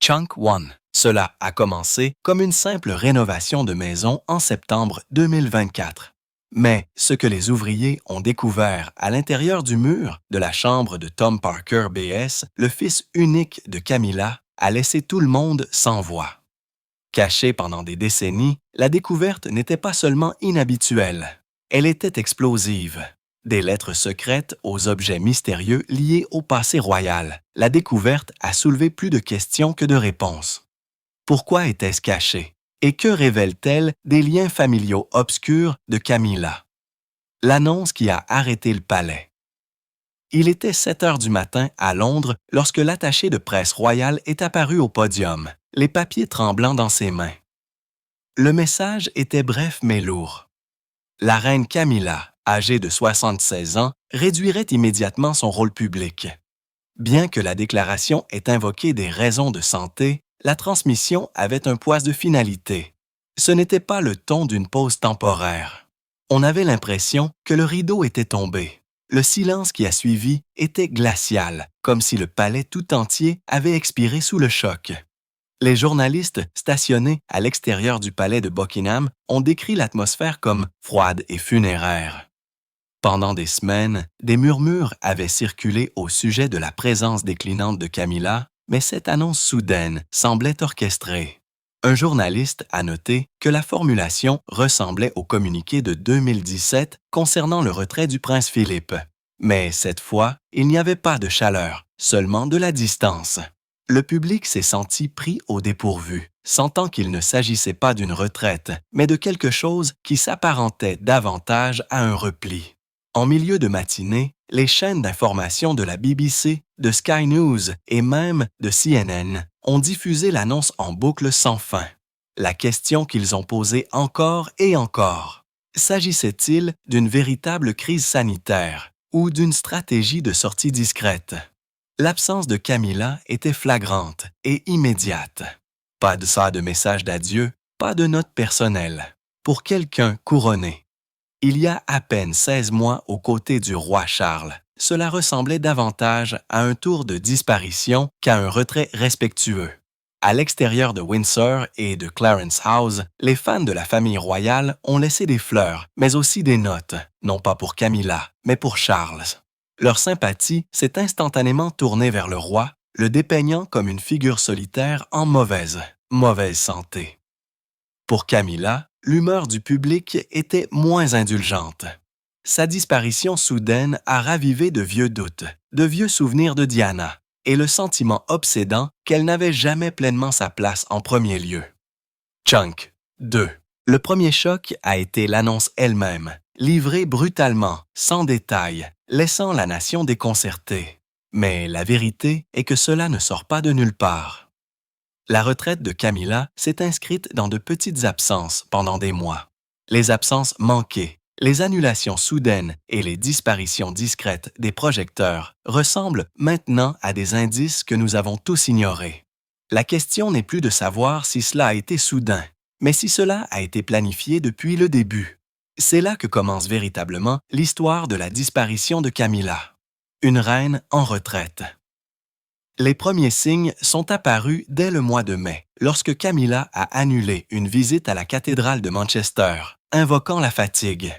Chunk One. Cela a commencé comme une simple rénovation de maison en septembre 2024. Mais ce que les ouvriers ont découvert à l'intérieur du mur de la chambre de Tom Parker BS, le fils unique de Camilla, a laissé tout le monde sans voix. Cachée pendant des décennies, la découverte n'était pas seulement inhabituelle, elle était explosive. Des lettres secrètes aux objets mystérieux liés au passé royal, la découverte a soulevé plus de questions que de réponses. Pourquoi était-ce caché? Et que révèle-t-elle des liens familiaux obscurs de Camilla? L'annonce qui a arrêté le palais. Il était 7 heures du matin à Londres lorsque l'attaché de presse royal est apparu au podium, les papiers tremblants dans ses mains. Le message était bref mais lourd. La reine Camilla, âgée de 76 ans, réduirait immédiatement son rôle public. Bien que la déclaration ait invoqué des raisons de santé, la transmission avait un poids de finalité. Ce n'était pas le ton d'une pause temporaire. On avait l'impression que le rideau était tombé. Le silence qui a suivi était glacial, comme si le palais tout entier avait expiré sous le choc. Les journalistes stationnés à l'extérieur du palais de Buckingham ont décrit l'atmosphère comme froide et funéraire. Pendant des semaines, des murmures avaient circulé au sujet de la présence déclinante de Camilla, mais cette annonce soudaine semblait orchestrée. Un journaliste a noté que la formulation ressemblait au communiqué de 2017 concernant le retrait du prince Philippe. Mais cette fois, il n'y avait pas de chaleur, seulement de la distance. Le public s'est senti pris au dépourvu, sentant qu'il ne s'agissait pas d'une retraite, mais de quelque chose qui s'apparentait davantage à un repli. En milieu de matinée, les chaînes d'information de la BBC, de Sky News et même de CNN ont diffusé l'annonce en boucle sans fin. La question qu'ils ont posée encore et encore, s'agissait-il d'une véritable crise sanitaire ou d'une stratégie de sortie discrète? L'absence de Camilla était flagrante et immédiate. Pas de message d'adieu, pas de note personnelle. Pour quelqu'un couronné. Il y a à peine 16 mois aux côtés du roi Charles, cela ressemblait davantage à un tour de disparition qu'à un retrait respectueux. À l'extérieur de Windsor et de Clarence House, les fans de la famille royale ont laissé des fleurs, mais aussi des notes, non pas pour Camilla, mais pour Charles. Leur sympathie s'est instantanément tournée vers le roi, le dépeignant comme une figure solitaire en mauvaise santé. Pour Camilla, l'humeur du public était moins indulgente. Sa disparition soudaine a ravivé de vieux doutes, de vieux souvenirs de Diana, et le sentiment obsédant qu'elle n'avait jamais pleinement sa place en premier lieu. Chunk 2. Le premier choc a été l'annonce elle-même, livrée brutalement, sans détail, laissant la nation déconcertée. Mais la vérité est que cela ne sort pas de nulle part. La retraite de Camilla s'est inscrite dans de petites absences pendant des mois. Les absences manquées, les annulations soudaines et les disparitions discrètes des projecteurs ressemblent maintenant à des indices que nous avons tous ignorés. La question n'est plus de savoir si cela a été soudain, mais si cela a été planifié depuis le début. C'est là que commence véritablement l'histoire de la disparition de Camilla. Une reine en retraite. Les premiers signes sont apparus dès le mois de mai, lorsque Camilla a annulé une visite à la cathédrale de Manchester, invoquant la fatigue.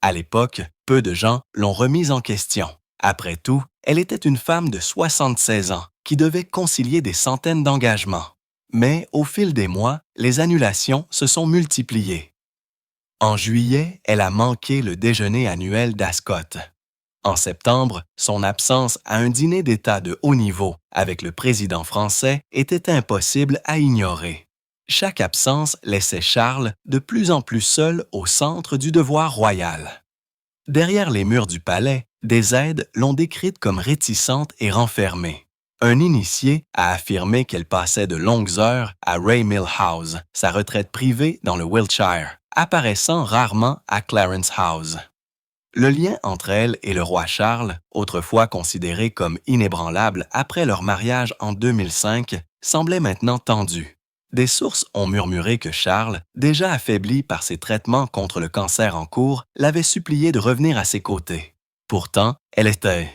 À l'époque, peu de gens l'ont remise en question. Après tout, elle était une femme de 76 ans qui devait concilier des centaines d'engagements. Mais au fil des mois, les annulations se sont multipliées. En juillet, elle a manqué le déjeuner annuel d'Ascot. En septembre, son absence à un dîner d'État de haut niveau avec le président français était impossible à ignorer. Chaque absence laissait Charles de plus en plus seul au centre du devoir royal. Derrière les murs du palais, des aides l'ont décrite comme réticente et renfermée. Un initié a affirmé qu'elle passait de longues heures à Raymill House, sa retraite privée dans le Wiltshire, apparaissant rarement à Clarence House. Le lien entre elle et le roi Charles, autrefois considéré comme inébranlable après leur mariage en 2005, semblait maintenant tendu. Des sources ont murmuré que Charles, déjà affaibli par ses traitements contre le cancer en cours, l'avait supplié de revenir à ses côtés. Pourtant, elle était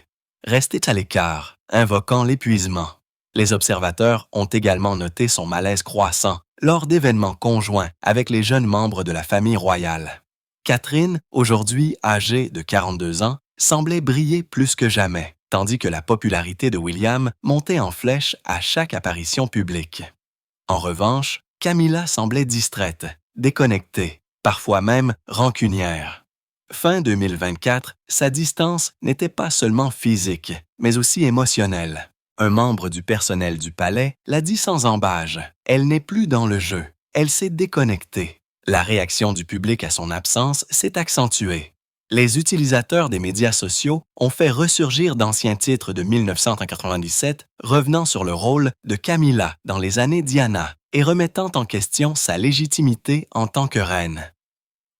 restée à l'écart, invoquant l'épuisement. Les observateurs ont également noté son malaise croissant lors d'événements conjoints avec les jeunes membres de la famille royale. Catherine, aujourd'hui âgée de 42 ans, semblait briller plus que jamais, tandis que la popularité de William montait en flèche à chaque apparition publique. En revanche, Camilla semblait distraite, déconnectée, parfois même rancunière. Fin 2024, sa distance n'était pas seulement physique, mais aussi émotionnelle. Un membre du personnel du palais l'a dit sans ambages. Elle n'est plus dans le jeu. Elle s'est déconnectée. La réaction du public à son absence s'est accentuée. Les utilisateurs des médias sociaux ont fait ressurgir d'anciens titres de 1997 revenant sur le rôle de Camilla dans les années Diana et remettant en question sa légitimité en tant que reine.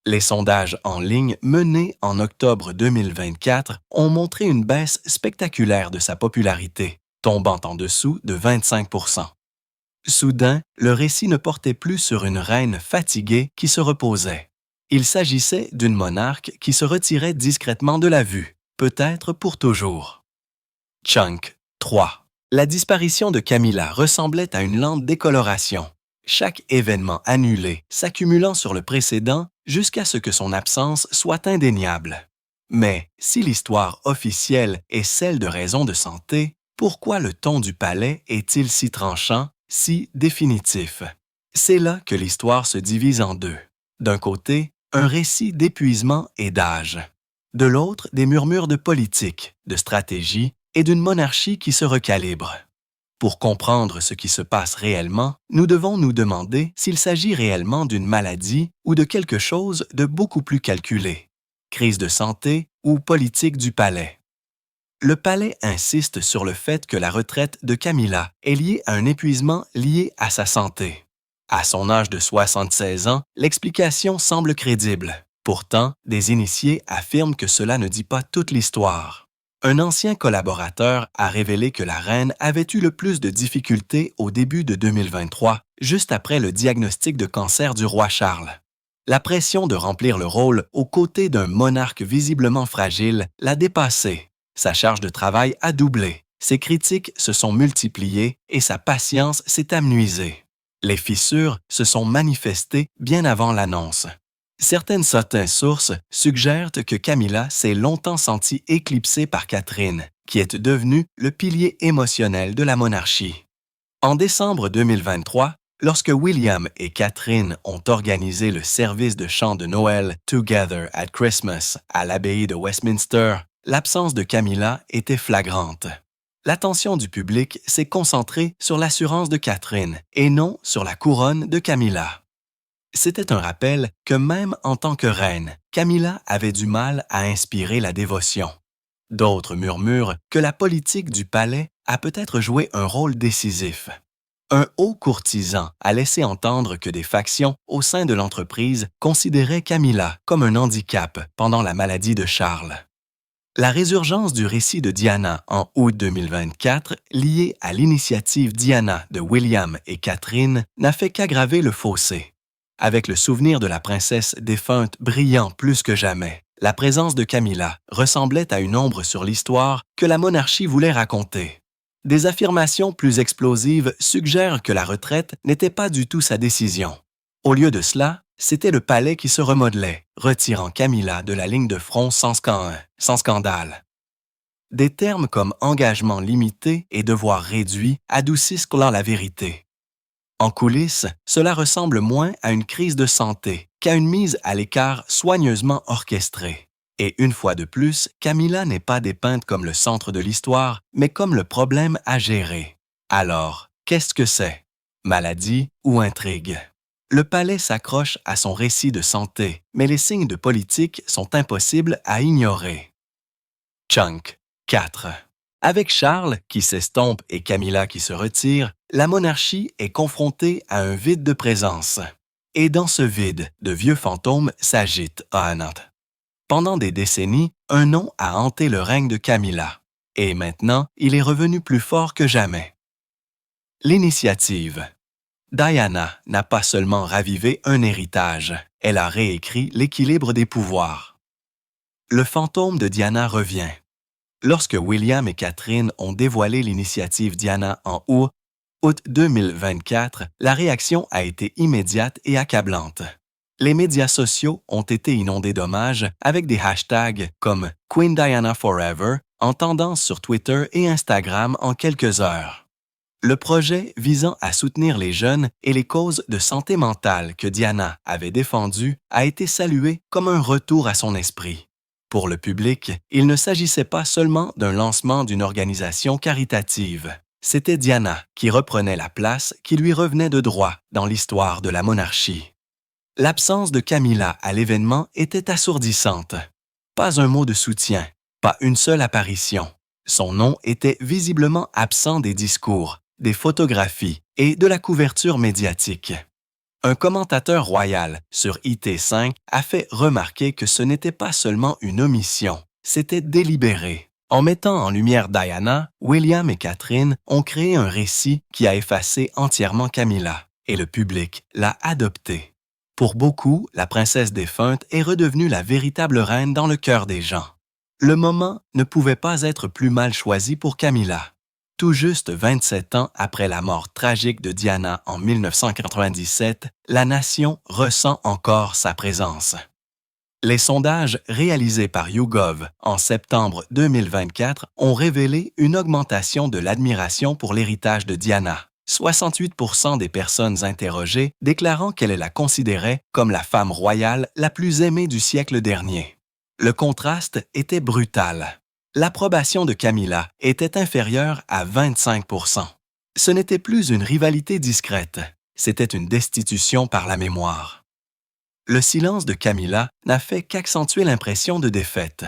Les sondages en ligne menés en octobre 2024 ont montré une baisse spectaculaire de sa popularité, tombant en dessous de 25 %. Soudain, le récit ne portait plus sur une reine fatiguée qui se reposait. Il s'agissait d'une monarque qui se retirait discrètement de la vue, peut-être pour toujours. Chunk 3. La disparition de Camilla ressemblait à une lente décoloration, chaque événement annulé s'accumulant sur le précédent jusqu'à ce que son absence soit indéniable. Mais si l'histoire officielle est celle de raisons de santé, pourquoi le ton du palais est-il si tranchant, si définitif? C'est là que l'histoire se divise en deux. D'un côté, un récit d'épuisement et d'âge. De l'autre, des murmures de politique, de stratégie et d'une monarchie qui se recalibre. Pour comprendre ce qui se passe réellement, nous devons nous demander s'il s'agit réellement d'une maladie ou de quelque chose de beaucoup plus calculé. Crise de santé ou politique du palais. Le palais insiste sur le fait que la retraite de Camilla est liée à un épuisement lié à sa santé. À son âge de 76 ans, l'explication semble crédible. Pourtant, des initiés affirment que cela ne dit pas toute l'histoire. Un ancien collaborateur a révélé que la reine avait eu le plus de difficultés au début de 2023, juste après le diagnostic de cancer du roi Charles. La pression de remplir le rôle aux côtés d'un monarque visiblement fragile l'a dépassé. Sa charge de travail a doublé, ses critiques se sont multipliées et sa patience s'est amenuisée. Les fissures se sont manifestées bien avant l'annonce. Certaines sources suggèrent que Camilla s'est longtemps sentie éclipsée par Catherine, qui est devenue le pilier émotionnel de la monarchie. En décembre 2023, lorsque William et Catherine ont organisé le service de chant de Noël Together at Christmas à l'abbaye de Westminster, l'absence de Camilla était flagrante. L'attention du public s'est concentrée sur l'assurance de Catherine et non sur la couronne de Camilla. C'était un rappel que même en tant que reine, Camilla avait du mal à inspirer la dévotion. D'autres murmurent que la politique du palais a peut-être joué un rôle décisif. Un haut courtisan a laissé entendre que des factions au sein de l'entreprise considéraient Camilla comme un handicap pendant la maladie de Charles. La résurgence du récit de Diana en août 2024, liée à l'initiative Diana de William et Catherine, n'a fait qu'aggraver le fossé. Avec le souvenir de la princesse défunte brillant plus que jamais, la présence de Camilla ressemblait à une ombre sur l'histoire que la monarchie voulait raconter. Des affirmations plus explosives suggèrent que la retraite n'était pas du tout sa décision. Au lieu de cela, c'était le palais qui se remodelait, retirant Camilla de la ligne de front sans scandale. Des termes comme engagement limité et devoir réduit adoucissent la vérité. En coulisses, cela ressemble moins à une crise de santé qu'à une mise à l'écart soigneusement orchestrée. Et une fois de plus, Camilla n'est pas dépeinte comme le centre de l'histoire, mais comme le problème à gérer. Alors, qu'est-ce que c'est? Maladie ou intrigue? Le palais s'accroche à son récit de santé, mais les signes de politique sont impossibles à ignorer. Chunk 4. Avec Charles qui s'estompe et Camilla qui se retire, la monarchie est confrontée à un vide de présence. Et dans ce vide, de vieux fantômes s'agitent à Anand. Pendant des décennies, un nom a hanté le règne de Camilla. Et maintenant, il est revenu plus fort que jamais. L'initiative. Diana n'a pas seulement ravivé un héritage, elle a réécrit l'équilibre des pouvoirs. Le fantôme de Diana revient. Lorsque William et Catherine ont dévoilé l'initiative Diana en août 2024, la réaction a été immédiate et accablante. Les médias sociaux ont été inondés d'hommages avec des hashtags comme Queen Diana Forever en tendance sur Twitter et Instagram en quelques heures. Le projet visant à soutenir les jeunes et les causes de santé mentale que Diana avait défendues a été salué comme un retour à son esprit. Pour le public, il ne s'agissait pas seulement d'un lancement d'une organisation caritative. C'était Diana qui reprenait la place qui lui revenait de droit dans l'histoire de la monarchie. L'absence de Camilla à l'événement était assourdissante. Pas un mot de soutien, pas une seule apparition. Son nom était visiblement absent des discours, des photographies et de la couverture médiatique. Un commentateur royal sur IT5 a fait remarquer que ce n'était pas seulement une omission, c'était délibéré. En mettant en lumière Diana, William et Catherine ont créé un récit qui a effacé entièrement Camilla, et le public l'a adopté. Pour beaucoup, la princesse défunte est redevenue la véritable reine dans le cœur des gens. Le moment ne pouvait pas être plus mal choisi pour Camilla. Tout juste 27 ans après la mort tragique de Diana en 1997, la nation ressent encore sa présence. Les sondages réalisés par YouGov en septembre 2024 ont révélé une augmentation de l'admiration pour l'héritage de Diana. 68% des personnes interrogées déclarant qu'elle la considérait comme la femme royale la plus aimée du siècle dernier. Le contraste était brutal. L'approbation de Camilla était inférieure à 25%. Ce n'était plus une rivalité discrète, c'était une destitution par la mémoire. Le silence de Camilla n'a fait qu'accentuer l'impression de défaite.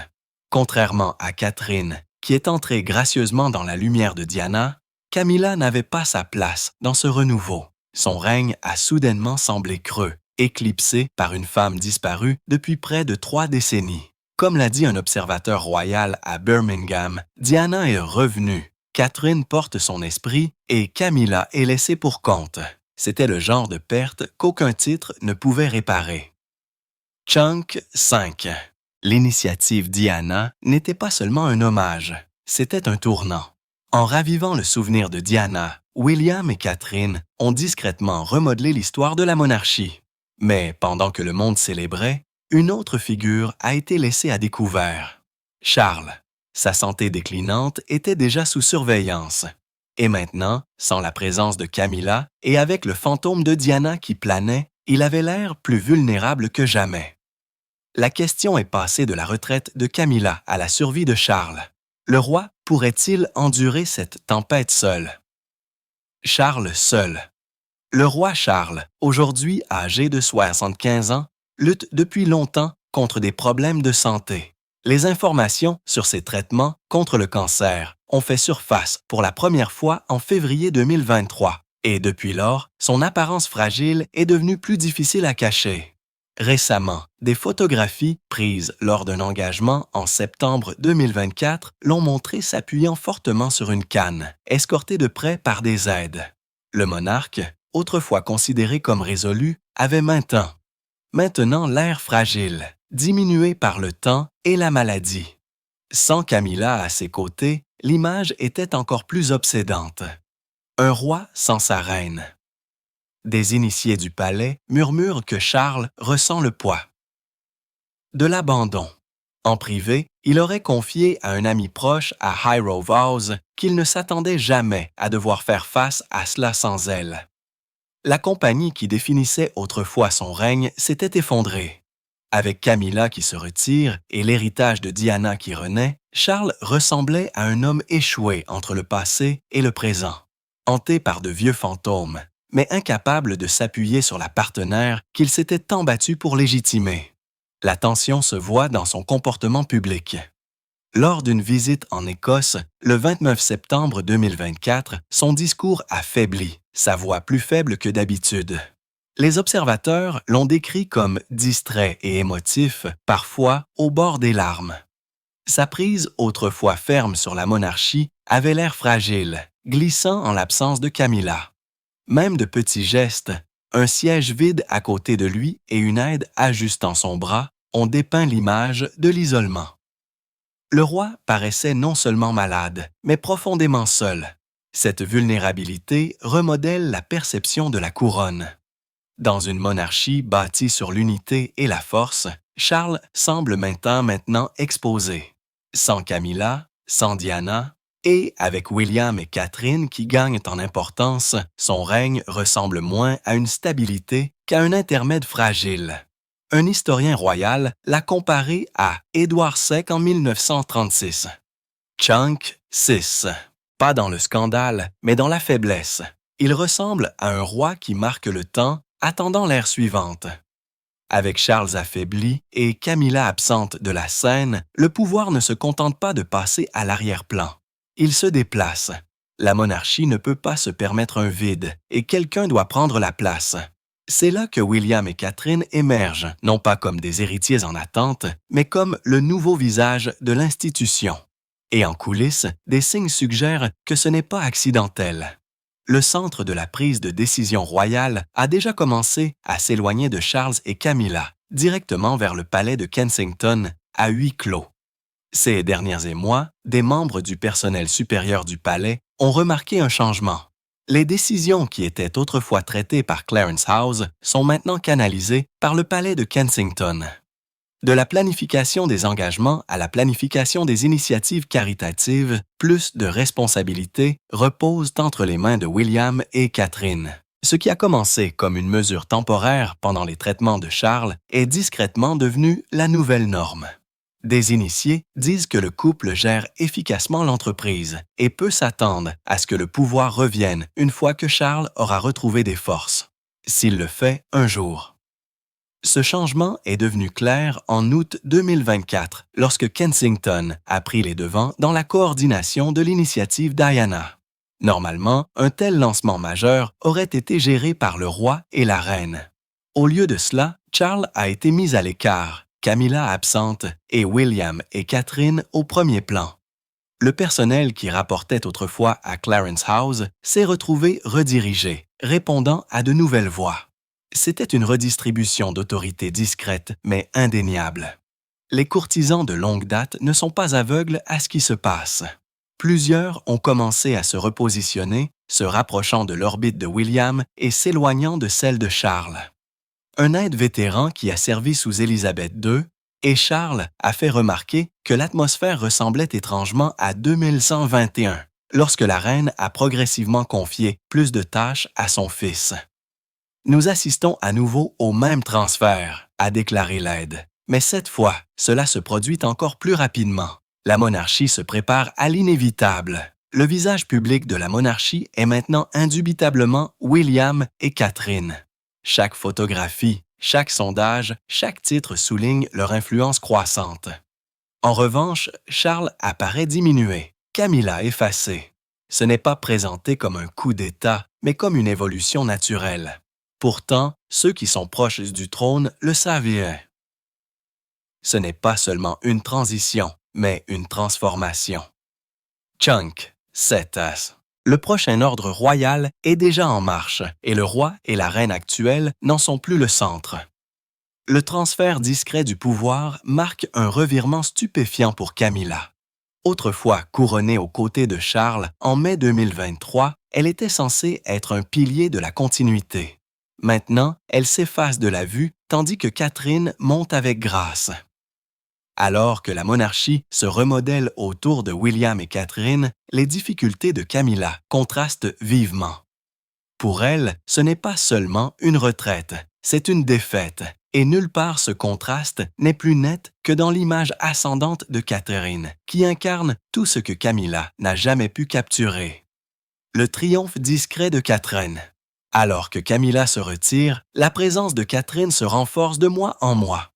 Contrairement à Catherine, qui est entrée gracieusement dans la lumière de Diana, Camilla n'avait pas sa place dans ce renouveau. Son règne a soudainement semblé creux, éclipsé par une femme disparue depuis près de 3 décennies. Comme l'a dit un observateur royal à Birmingham, Diana est revenue, Catherine porte son esprit et Camilla est laissée pour compte. C'était le genre de perte qu'aucun titre ne pouvait réparer. Chunk 5. L'initiative Diana n'était pas seulement un hommage, c'était un tournant. En ravivant le souvenir de Diana, William et Catherine ont discrètement remodelé l'histoire de la monarchie. Mais pendant que le monde célébrait, une autre figure a été laissée à découvert. Charles. Sa santé déclinante était déjà sous surveillance. Et maintenant, sans la présence de Camilla et avec le fantôme de Diana qui planait, il avait l'air plus vulnérable que jamais. La question est passée de la retraite de Camilla à la survie de Charles. Le roi pourrait-il endurer cette tempête seul? Charles seul. Le roi Charles, aujourd'hui âgé de 75 ans, lutte depuis longtemps contre des problèmes de santé. Les informations sur ses traitements contre le cancer ont fait surface pour la première fois en février 2023 et depuis lors, son apparence fragile est devenue plus difficile à cacher. Récemment, des photographies prises lors d'un engagement en septembre 2024 l'ont montré s'appuyant fortement sur une canne, escorté de près par des aides. Le monarque, autrefois considéré comme résolu, avait maintenant l'air fragile, diminué par le temps et la maladie. Sans Camilla à ses côtés, l'image était encore plus obsédante. Un roi sans sa reine. Des initiés du palais murmurent que Charles ressent le poids de l'abandon. En privé, il aurait confié à un ami proche à Hyro Vows qu'il ne s'attendait jamais à devoir faire face à cela sans elle. La compagnie qui définissait autrefois son règne s'était effondrée. Avec Camilla qui se retire et l'héritage de Diana qui renaît, Charles ressemblait à un homme échoué entre le passé et le présent, hanté par de vieux fantômes, mais incapable de s'appuyer sur la partenaire qu'il s'était tant battu pour légitimer. La tension se voit dans son comportement public. Lors d'une visite en Écosse, le 29 septembre 2024, son discours a faibli, sa voix plus faible que d'habitude. Les observateurs l'ont décrit comme distrait et émotif, parfois au bord des larmes. Sa prise, autrefois ferme sur la monarchie, avait l'air fragile, glissant en l'absence de Camilla. Même de petits gestes, un siège vide à côté de lui et une aide ajustant son bras ont dépeint l'image de l'isolement. Le roi paraissait non seulement malade, mais profondément seul. Cette vulnérabilité remodèle la perception de la couronne. Dans une monarchie bâtie sur l'unité et la force, Charles semble maintenant exposé. Sans Camilla, sans Diana, et avec William et Catherine qui gagnent en importance, son règne ressemble moins à une stabilité qu'à un intermède fragile. Un historien royal l'a comparé à Édouard VI en 1936. Chunk 6. Pas dans le scandale, mais dans la faiblesse. Il ressemble à un roi qui marque le temps, attendant l'ère suivante. Avec Charles affaibli et Camilla absente de la scène, le pouvoir ne se contente pas de passer à l'arrière-plan. Il se déplace. La monarchie ne peut pas se permettre un vide et quelqu'un doit prendre la place. C'est là que William et Catherine émergent, non pas comme des héritiers en attente, mais comme le nouveau visage de l'institution. Et en coulisses, des signes suggèrent que ce n'est pas accidentel. Le centre de la prise de décision royale a déjà commencé à s'éloigner de Charles et Camilla, directement vers le palais de Kensington, à huis clos. Ces derniers émois, des membres du personnel supérieur du palais ont remarqué un changement. Les décisions qui étaient autrefois traitées par Clarence House sont maintenant canalisées par le palais de Kensington. De la planification des engagements à la planification des initiatives caritatives, plus de responsabilités reposent entre les mains de William et Catherine. Ce qui a commencé comme une mesure temporaire pendant les traitements de Charles est discrètement devenu la nouvelle norme. Des initiés disent que le couple gère efficacement l'entreprise et peut s'attendre à ce que le pouvoir revienne une fois que Charles aura retrouvé des forces. S'il le fait un jour. Ce changement est devenu clair en août 2024, lorsque Kensington a pris les devants dans la coordination de l'initiative Diana. Normalement, un tel lancement majeur aurait été géré par le roi et la reine. Au lieu de cela, Charles a été mis à l'écart, Camilla absente et William et Catherine au premier plan. Le personnel qui rapportait autrefois à Clarence House s'est retrouvé redirigé, répondant à de nouvelles voix. C'était une redistribution d'autorité discrète mais indéniable. Les courtisans de longue date ne sont pas aveugles à ce qui se passe. Plusieurs ont commencé à se repositionner, se rapprochant de l'orbite de William et s'éloignant de celle de Charles. Un aide vétéran qui a servi sous Élisabeth II, et Charles a fait remarquer que l'atmosphère ressemblait étrangement à 2121, lorsque la reine a progressivement confié plus de tâches à son fils. Nous assistons à nouveau au même transfert, a déclaré l'aide. Mais cette fois, cela se produit encore plus rapidement. La monarchie se prépare à l'inévitable. Le visage public de la monarchie est maintenant indubitablement William et Catherine. Chaque photographie, chaque sondage, chaque titre souligne leur influence croissante. En revanche, Charles apparaît diminué, Camilla effacée. Ce n'est pas présenté comme un coup d'État, mais comme une évolution naturelle. Pourtant, ceux qui sont proches du trône le savaient. Ce n'est pas seulement une transition, mais une transformation. Chunk 7. Le prochain ordre royal est déjà en marche et le roi et la reine actuelle n'en sont plus le centre. Le transfert discret du pouvoir marque un revirement stupéfiant pour Camilla. Autrefois couronnée aux côtés de Charles en mai 2023, elle était censée être un pilier de la continuité. Maintenant, elle s'efface de la vue tandis que Catherine monte avec grâce. Alors que la monarchie se remodèle autour de William et Catherine, les difficultés de Camilla contrastent vivement. Pour elle, ce n'est pas seulement une retraite, c'est une défaite, et nulle part ce contraste n'est plus net que dans l'image ascendante de Catherine, qui incarne tout ce que Camilla n'a jamais pu capturer. Le triomphe discret de Catherine. Alors que Camilla se retire, la présence de Catherine se renforce de mois en mois.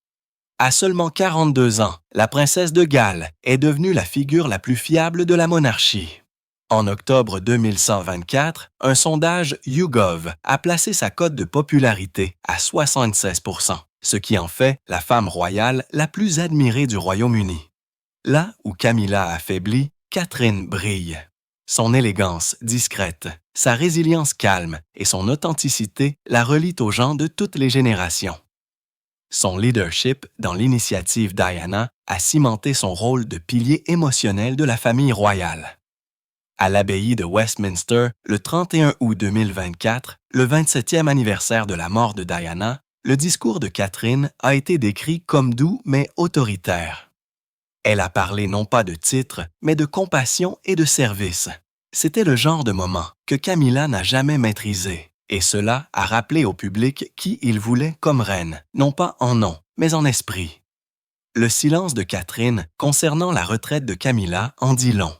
À seulement 42 ans, la princesse de Galles est devenue la figure la plus fiable de la monarchie. En octobre 2124, un sondage YouGov a placé sa cote de popularité à 76%, ce qui en fait la femme royale la plus admirée du Royaume-Uni. Là où Camilla affaiblit, Catherine brille. Son élégance discrète, sa résilience calme et son authenticité la relient aux gens de toutes les générations. Son leadership dans l'initiative Diana a cimenté son rôle de pilier émotionnel de la famille royale. À l'abbaye de Westminster, le 31 août 2024, le 27e anniversaire de la mort de Diana, le discours de Catherine a été décrit comme doux mais autoritaire. Elle a parlé non pas de titre, mais de compassion et de service. C'était le genre de moment que Camilla n'a jamais maîtrisé, et cela a rappelé au public qui il voulait comme reine, non pas en nom, mais en esprit. Le silence de Catherine concernant la retraite de Camilla en dit long.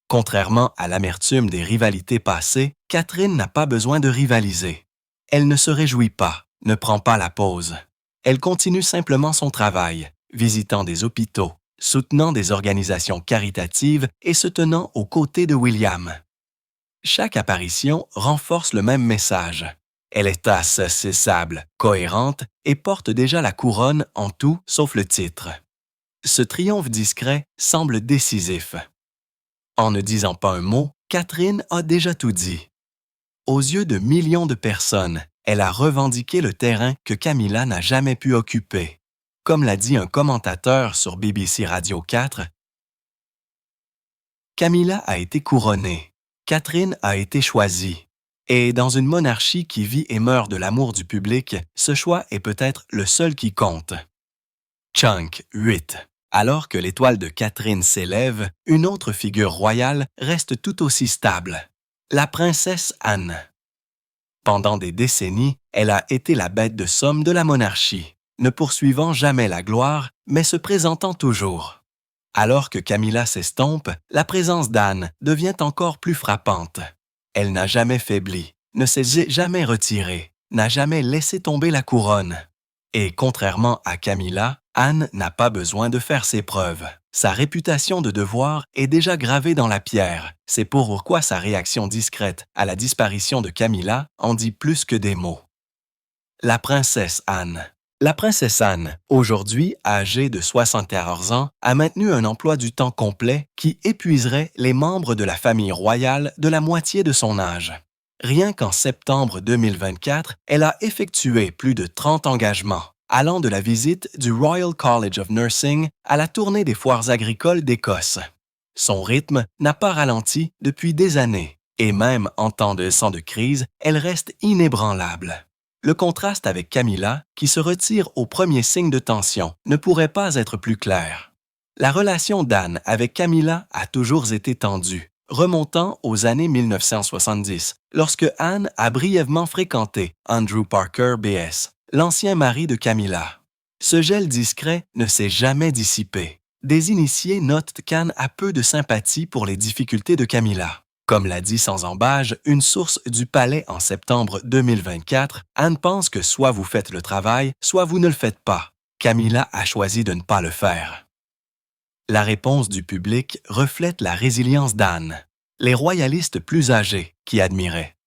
Contrairement à l'amertume des rivalités passées, Catherine n'a pas besoin de rivaliser. Elle ne se réjouit pas, ne prend pas la pause. Elle continue simplement son travail, visitant des hôpitaux, soutenant des organisations caritatives et se tenant aux côtés de William. Chaque apparition renforce le même message. Elle est insaisissable, cohérente et porte déjà la couronne en tout sauf le titre. Ce triomphe discret semble décisif. En ne disant pas un mot, Catherine a déjà tout dit. Aux yeux de millions de personnes, elle a revendiqué le terrain que Camilla n'a jamais pu occuper. Comme l'a dit un commentateur sur BBC Radio 4, Camilla a été couronnée, Catherine a été choisie. Et dans une monarchie qui vit et meurt de l'amour du public, ce choix est peut-être le seul qui compte. Chunk 8. Alors que l'étoile de Catherine s'élève, une autre figure royale reste tout aussi stable, la princesse Anne. Pendant des décennies, elle a été la bête de somme de la monarchie, ne poursuivant jamais la gloire, mais se présentant toujours. Alors que Camilla s'estompe, la présence d'Anne devient encore plus frappante. Elle n'a jamais faibli, ne s'est jamais retirée, n'a jamais laissé tomber la couronne. Et contrairement à Camilla, Anne n'a pas besoin de faire ses preuves. Sa réputation de devoir est déjà gravée dans la pierre. C'est pourquoi sa réaction discrète à la disparition de Camilla en dit plus que des mots. La princesse Anne. La princesse Anne, aujourd'hui âgée de 74 ans, a maintenu un emploi du temps complet qui épuiserait les membres de la famille royale de la moitié de son âge. Rien qu'en septembre 2024, elle a effectué plus de 30 engagements, allant de la visite du Royal College of Nursing à la tournée des foires agricoles d'Écosse. Son rythme n'a pas ralenti depuis des années, et même en temps de crise, elle reste inébranlable. Le contraste avec Camilla, qui se retire au premier signe de tension, ne pourrait pas être plus clair. La relation d'Anne avec Camilla a toujours été tendue, remontant aux années 1970, lorsque Anne a brièvement fréquenté Andrew Parker BS, l'ancien mari de Camilla. Ce gel discret ne s'est jamais dissipé. Des initiés notent qu'Anne a peu de sympathie pour les difficultés de Camilla. Comme l'a dit sans embâge une source du palais en septembre 2024, Anne pense que soit vous faites le travail, soit vous ne le faites pas. Camilla a choisi de ne pas le faire. La réponse du public reflète la résilience d'Anne, les royalistes plus âgés qui admiraient.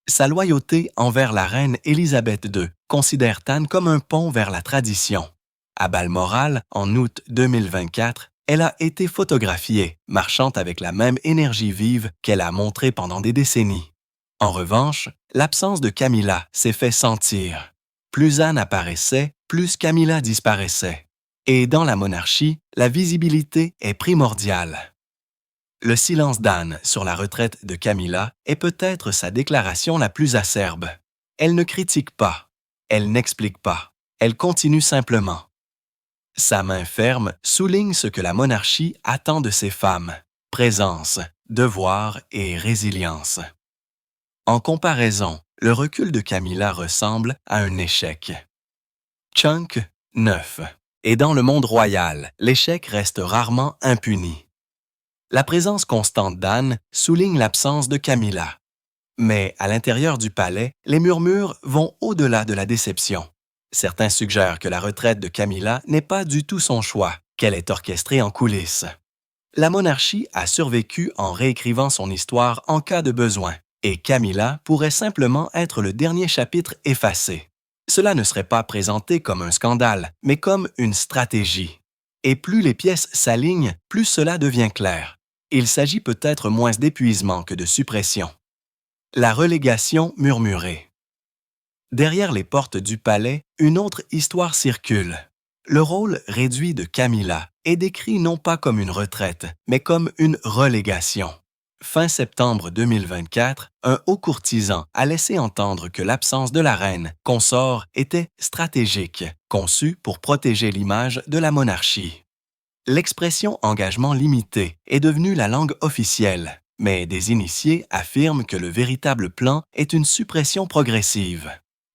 Sa loyauté envers la reine Élisabeth II considère Anne comme un pont vers la tradition. À Balmoral, en août 2024, elle a été photographiée, marchant avec la même énergie vive qu'elle a montrée pendant des décennies. En revanche, l'absence de Camilla s'est fait sentir. Plus Anne apparaissait, plus Camilla disparaissait. Et dans la monarchie, la visibilité est primordiale. Le silence d'Anne sur la retraite de Camilla est peut-être sa déclaration la plus acerbe. Elle ne critique pas, elle n'explique pas, elle continue simplement. Sa main ferme souligne ce que la monarchie attend de ses femmes: présence, devoir et résilience. En comparaison, le recul de Camilla ressemble à un échec. Chunk 9. Et dans le monde royal, l'échec reste rarement impuni. La présence constante d'Anne souligne l'absence de Camilla. Mais à l'intérieur du palais, les murmures vont au-delà de la déception. Certains suggèrent que la retraite de Camilla n'est pas du tout son choix, qu'elle est orchestrée en coulisses. La monarchie a survécu en réécrivant son histoire en cas de besoin, et Camilla pourrait simplement être le dernier chapitre effacé. Cela ne serait pas présenté comme un scandale, mais comme une stratégie. Et plus les pièces s'alignent, plus cela devient clair. Il s'agit peut-être moins d'épuisement que de suppression. La relégation murmurée. Derrière les portes du palais, une autre histoire circule. Le rôle réduit de Camilla est décrit non pas comme une retraite, mais comme une relégation. Fin septembre 2024, un haut courtisan a laissé entendre que l'absence de la reine consort était stratégique, conçue pour protéger l'image de la monarchie. L'expression engagement limité est devenue la langue officielle, mais des initiés affirment que le véritable plan est une suppression progressive.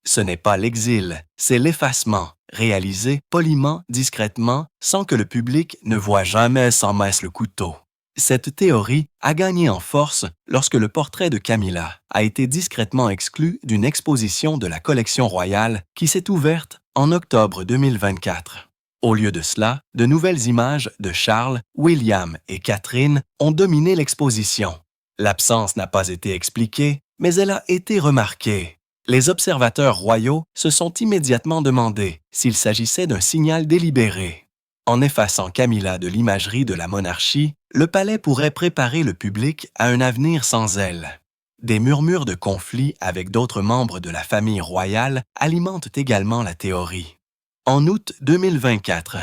Ce n'est pas l'exil, c'est l'effacement, réalisé poliment, discrètement, sans que le public ne voie jamais sans messe le couteau. Cette théorie a gagné en force lorsque le portrait de Camilla a été discrètement exclu d'une exposition de la collection royale qui s'est ouverte en octobre 2024. Au lieu de cela, de nouvelles images de Charles, William et Catherine ont dominé l'exposition. L'absence n'a pas été expliquée, mais elle a été remarquée. Les observateurs royaux se sont immédiatement demandé s'il s'agissait d'un signal délibéré. En effaçant Camilla de l'imagerie de la monarchie, le palais pourrait préparer le public à un avenir sans elle. Des murmures de conflit avec d'autres membres de la famille royale alimentent également la théorie. En août 2024,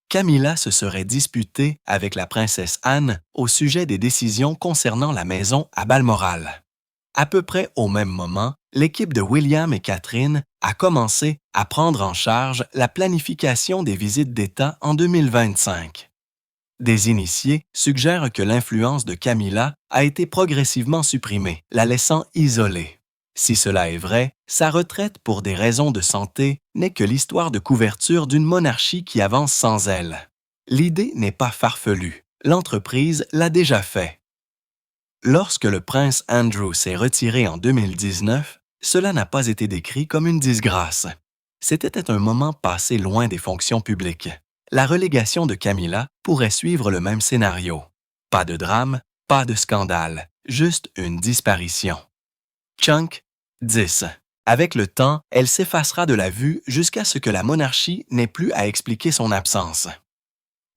Camilla se serait disputée avec la princesse Anne au sujet des décisions concernant la maison à Balmoral. À peu près au même moment, l'équipe de William et Catherine a commencé à prendre en charge la planification des visites d'État en 2025. Des initiés suggèrent que l'influence de Camilla a été progressivement supprimée, la laissant isolée. Si cela est vrai, sa retraite pour des raisons de santé n'est que l'histoire de couverture d'une monarchie qui avance sans elle. L'idée n'est pas farfelue, l'entreprise l'a déjà fait. Lorsque le prince Andrew s'est retiré en 2019, cela n'a pas été décrit comme une disgrâce. C'était un moment passé loin des fonctions publiques. La relégation de Camilla pourrait suivre le même scénario. Pas de drame, pas de scandale, juste une disparition. Chunk 10. Avec le temps, elle s'effacera de la vue jusqu'à ce que la monarchie n'ait plus à expliquer son absence.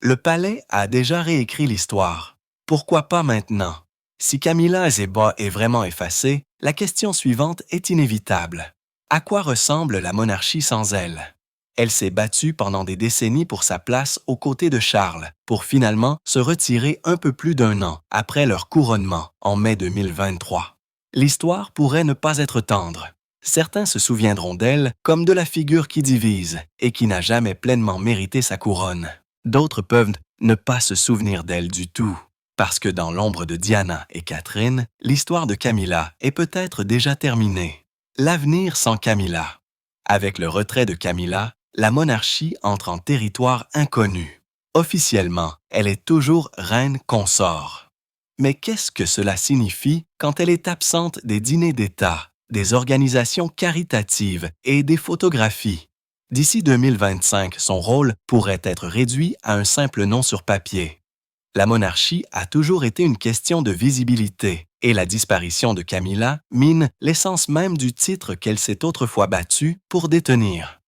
Le palais a déjà réécrit l'histoire. Pourquoi pas maintenant? Si Camilla Zeba est vraiment effacée, la question suivante est inévitable. À quoi ressemble la monarchie sans elle? Elle s'est battue pendant des décennies pour sa place aux côtés de Charles, pour finalement se retirer un peu plus d'un an après leur couronnement, en mai 2023. L'histoire pourrait ne pas être tendre. Certains se souviendront d'elle comme de la figure qui divise et qui n'a jamais pleinement mérité sa couronne. D'autres peuvent ne pas se souvenir d'elle du tout. Parce que dans l'ombre de Diana et Catherine, l'histoire de Camilla est peut-être déjà terminée. L'avenir sans Camilla. Avec le retrait de Camilla, la monarchie entre en territoire inconnu. Officiellement, elle est toujours reine consort. Mais qu'est-ce que cela signifie quand elle est absente des dîners d'État, des organisations caritatives et des photographies? D'ici 2025, son rôle pourrait être réduit à un simple nom sur papier. La monarchie a toujours été une question de visibilité, et la disparition de Camilla mine l'essence même du titre qu'elle s'est autrefois battue pour détenir.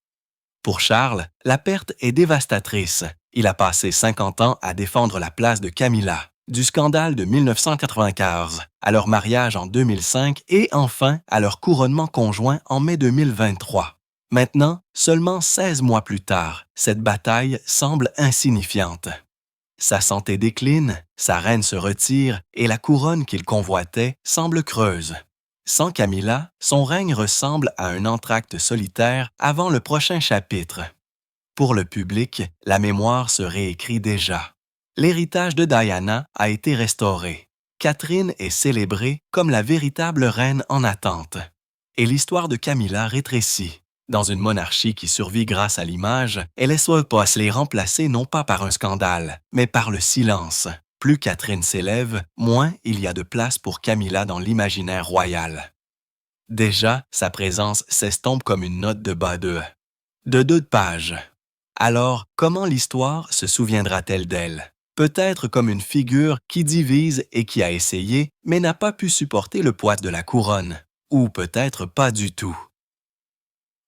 Pour Charles, la perte est dévastatrice. Il a passé 50 ans à défendre la place de Camilla, du scandale de 1995 à leur mariage en 2005 et enfin à leur couronnement conjoint en mai 2023. Maintenant, seulement 16 mois plus tard, cette bataille semble insignifiante. Sa santé décline, sa reine se retire et la couronne qu'il convoitait semble creuse. Sans Camilla, son règne ressemble à un entracte solitaire avant le prochain chapitre. Pour le public, la mémoire se réécrit déjà. L'héritage de Diana a été restauré. Catherine est célébrée comme la véritable reine en attente. Et l'histoire de Camilla rétrécit. Dans une monarchie qui survit grâce à l'image, elle est pas se les remplacer non pas par un scandale, mais par le silence. Plus Catherine s'élève, moins il y a de place pour Camilla dans l'imaginaire royal. Déjà, sa présence s'estompe comme une note de bas de 2 pages. Alors, comment l'histoire se souviendra-t-elle d'elle? Peut-être comme une figure qui divise et qui a essayé, mais n'a pas pu supporter le poids de la couronne. Ou peut-être pas du tout.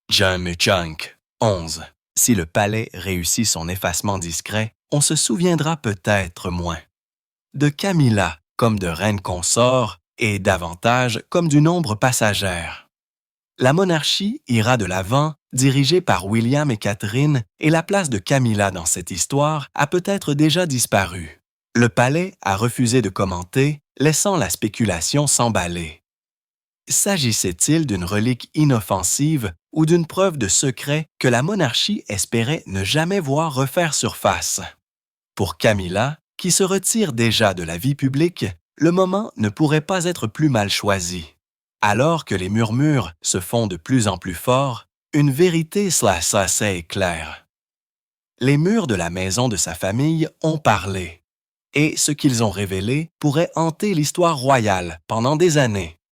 Chunk 11. Si le palais réussit son effacement discret, on se souviendra peut-être moins. De Camilla comme de reine consort et davantage comme d'une ombre passagère. La monarchie ira de l'avant, dirigée par William et Catherine, et la place de Camilla dans cette histoire a peut-être déjà disparu. Le palais a refusé de commenter, laissant la spéculation s'emballer. S'agissait-il d'une relique inoffensive ou d'une preuve de secret que la monarchie espérait ne jamais voir refaire surface? Pour Camilla, qui se retire déjà de la vie publique, le moment ne pourrait pas être plus mal choisi. Alors que les murmures se font de plus en plus forts, une vérité assez claire. Les murs de la maison de sa famille ont parlé, et ce qu'ils ont révélé pourrait hanter l'histoire royale pendant des années.